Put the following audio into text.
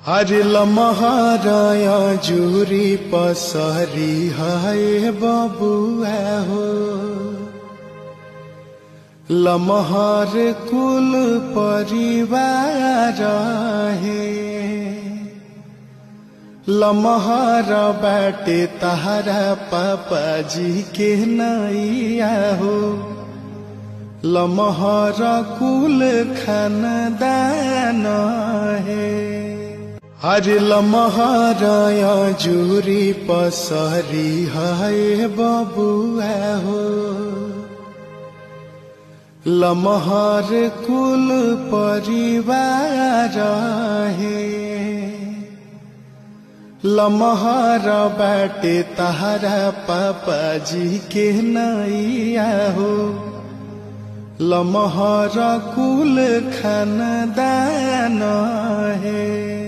हरे लमहराया जुरी पसरी हाय बबुआ हो। लमहर कुल परिवार है। लमहर बाटे तहरा पापा जी के नैया हो। लमहर कुल खानदान है। हरे लमहराया जुरी पसरी हाय बबुआ हो। लमहर कुल परिवार है। लमहर बाटे तहरा पापा जी के नैया हो। लमहर कुल खानदान है।